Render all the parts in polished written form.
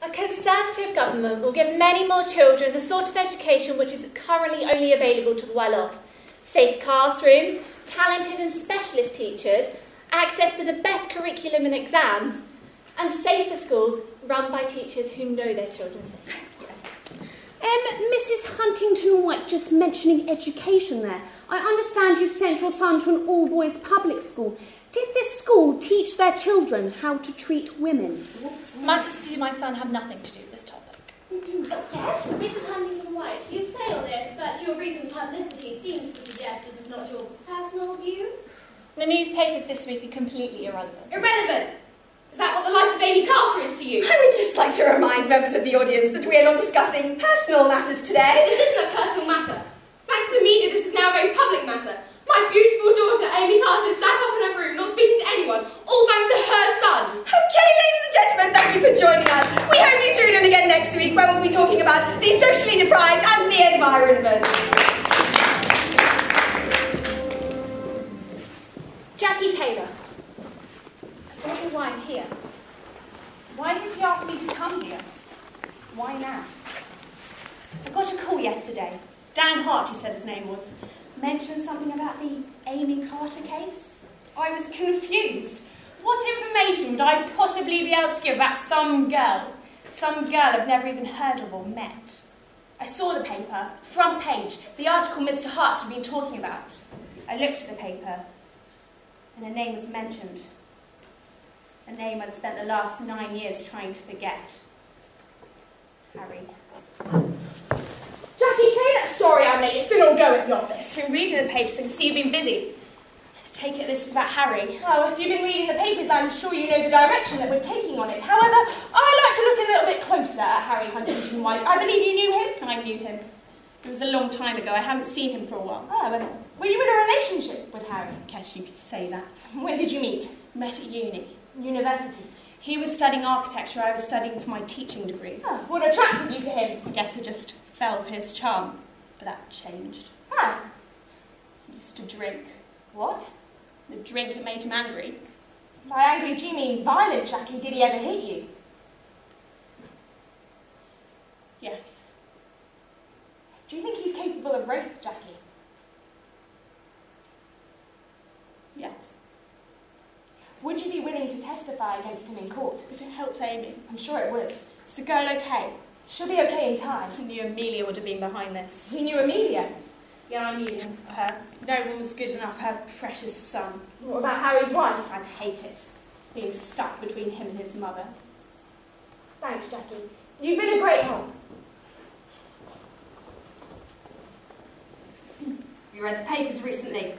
A Conservative government will give many more children the sort of education which is currently only available to the well-off. Safe classrooms, talented and specialist teachers, access to the best curriculum and exams, and safer schools run by teachers who know their children's needs. Mrs. Huntington-White, just mentioning education there. I understand you've sent your son to an all-boys public school. Did this school teach their children how to treat women? Matters to my son have nothing to do with this topic. Yes, Mrs. Huntington-White, you say all this, but your recent publicity seems to suggest this is not your personal view. The newspapers this week are completely irrelevant. Irrelevant? Is that what the life of Amy Carter is to you? I would just like to remind members of the audience that we are not discussing personal matters today. This isn't a personal matter. Thanks to the media, this is now a very public matter. My beautiful daughter, Amy Carter, sat up in her room, not speaking to anyone, all thanks to her son. Okay, ladies and gentlemen, thank you for joining us. We hope you tune in again next week, where we'll be talking about the socially deprived and the environment. Jackie Taylor. I don't know why I'm here. Why did he ask me to come here? Why now? I got a call yesterday. Dan Hart, he said his name was. Mentioned something about the Amy Carter case. I was confused. What information would I possibly be able to give about some girl? Some girl I've never even heard of or met. I saw the paper, front page, the article Mr. Hart had been talking about. I looked at the paper, and her name was mentioned. A name I'd spent the last 9 years trying to forget. Harry. Jackie, say that sorry I made. It's been all go at the office. I've been reading the papers and see you've been busy. I take it this is about Harry. Oh, if you've been reading the papers, I'm sure you know the direction that we're taking on it. However, I like to look a little bit closer at Harry Huntington-White. I believe you knew him? I knew him. It was a long time ago. I haven't seen him for a while. Oh, but were you in a relationship with Harry? Guess you could say that. When did you meet? Met at uni. University. He was studying architecture. I was studying for my teaching degree. Oh, what attracted you to him? I guess I just fell for his charm. But that changed. How? He used to drink. What? The drink, it made him angry. By angry, do you mean violent, Jackie? Did he ever hit you? Yes. Do you think he's capable of rape, Jackie? Yes. Would you be willing to testify against him in court? If it helped Amy. I'm sure it would. Is the girl okay? She'll be okay in time. I knew Amelia would have been behind this. You knew Amelia? Yeah, I knew him. Her. No one was good enough. Her precious son. What about Harry's wife? I'd hate it. Being stuck between him and his mother. Thanks, Jackie. You've been a great help. You read the papers recently.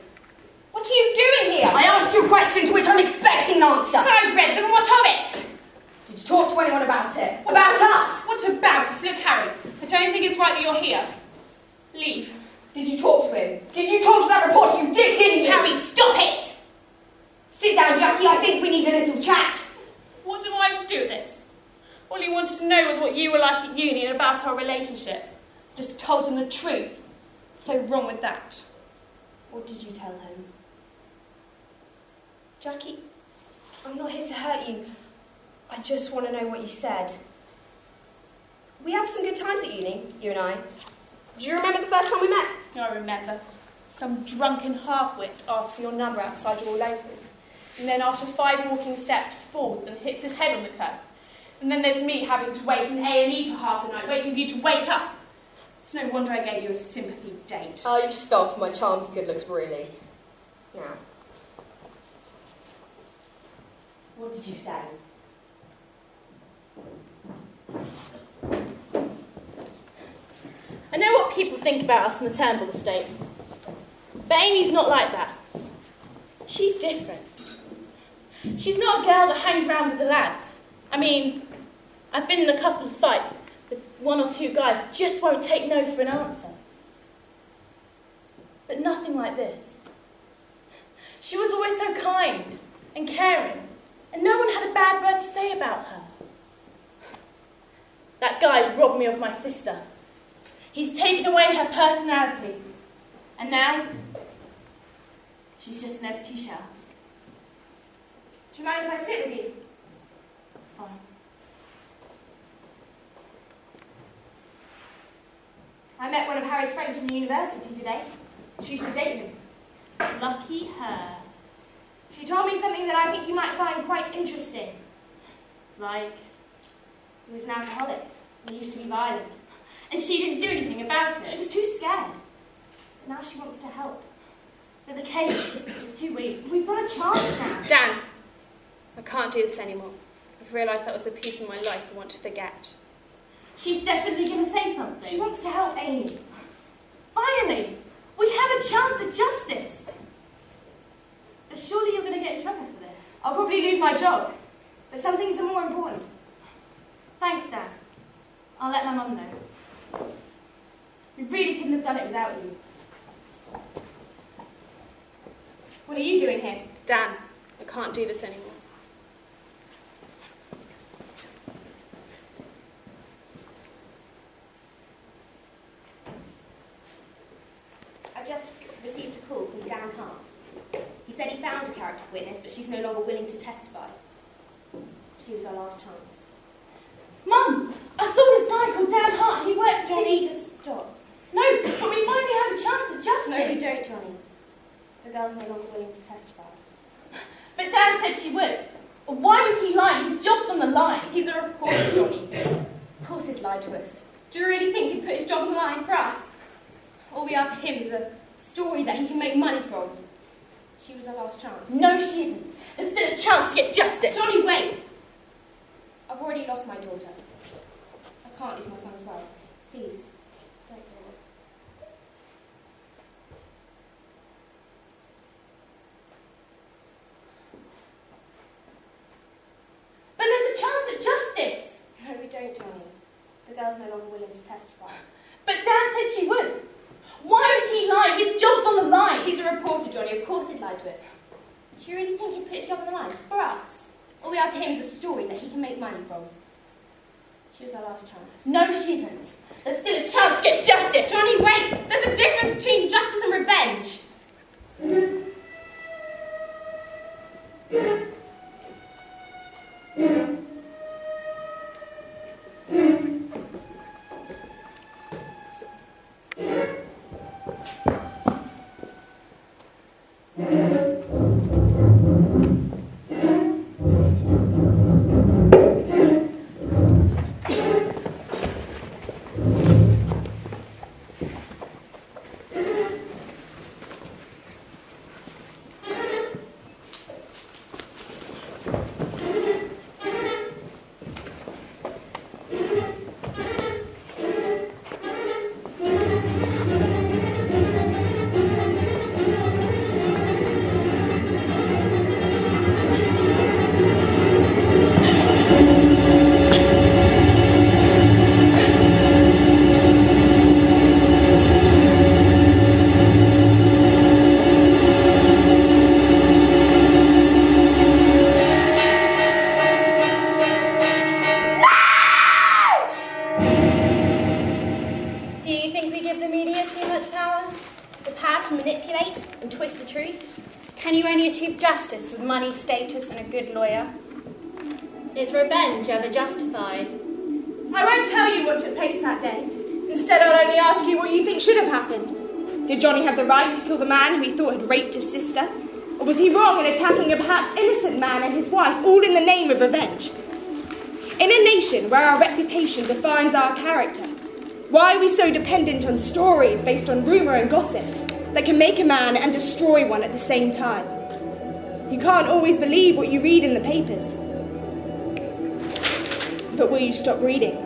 What are you doing here? I asked you a question to which I'm expecting an answer. So I read them. What of it? Did you talk to anyone about it? About us? What about us? Look, Harry, I don't think it's right that you're here. Leave. Did you talk to him? Did you talk to that reporter? You did, didn't you? Harry, stop it! Sit down, Jackie. I think we need a little chat. What do I have to do with this? All he wanted to know was what you were like at uni and about our relationship. Just told him the truth. So wrong with that. What did you tell him? Jackie, I'm not here to hurt you. I just want to know what you said. We had some good times at uni, you and I. Do you remember the first time we met? I remember. Some drunken half-wit asks for your number outside your library. And then after 5 walking steps, falls and hits his head on the curb. And then there's me having to wait in A&E for half a night, waiting for you to wake up. It's no wonder I gave you a sympathy date. Oh, you just fell for my charms and good looks, really. Now. What did you say? I know what people think about us in the Turnbull estate. But Amy's not like that. She's different. She's not a girl that hangs around with the lads. I mean, I've been in a couple of fights with 1 or 2 guys who just won't take no for an answer. But nothing like this. She was always so kind and caring, and no one had a bad word to say about her. That guy's robbed me of my sister. He's taken away her personality. And now, she's just an empty shell. Do you mind if I sit with you? Fine. I met one of Harry's friends from university today. She used to date him. Lucky her. She told me something that I think you might find quite interesting. Like? He was an alcoholic. He used to be violent. And she didn't do anything about it? She was too scared. But now she wants to help. But the case is too weak. We've got a chance now. Dan, I can't do this anymore. I've realised that was the piece in my life I want to forget. She's definitely going to say something. She wants to help Amy. Finally! We have a chance at justice. But surely you're going to get in trouble for this. I'll probably lose my job. But some things are more important. Thanks, Dan. I'll let my mum know. We really couldn't have done it without you. What are you doing here? Dan, I can't do this anymore. I just received a call from Dan Hart. He said he found a character witness, but she's no longer willing to testify. She was our last chance. Mum! I saw this guy called Dan Hart. He works... Johnny, just stop. No, but we finally have a chance at justice. No, we don't, Johnny. The girl's no longer willing to testify. But Dad said she would. Why would he lie? His job's on the line. He's a reporter, Johnny. Of course he'd lie to us. Do you really think he'd put his job on the line for us? All we are to him is a story that he can make money from. She was our last chance. No, she isn't. There's still a chance to get justice. Johnny, wait! I've already lost my daughter. I can't lose my son as well. Please, don't do it. But there's a chance at justice. No, we don't, Johnny. The girl's no longer willing to testify. But Dad said she would. Why would he lie? His job's on the line. He's a reporter, Johnny. Of course he'd lie to us. Do you really think he'd put his job on the line for us? All we are to him is a story that he can make money from. She was our last chance. No, she isn't. There's still a chance to get justice. Johnny, wait! There's a difference between justice and revenge. Justice with money, status, and a good lawyer. Is revenge ever justified? I won't tell you what took place that day. Instead, I'll only ask you what you think should have happened. Did Johnny have the right to kill the man who he thought had raped his sister? Or was he wrong in attacking a perhaps innocent man and his wife, all in the name of revenge? In a nation where our reputation defines our character, why are we so dependent on stories based on rumour and gossip that can make a man and destroy one at the same time? You can't always believe what you read in the papers. But will you stop reading?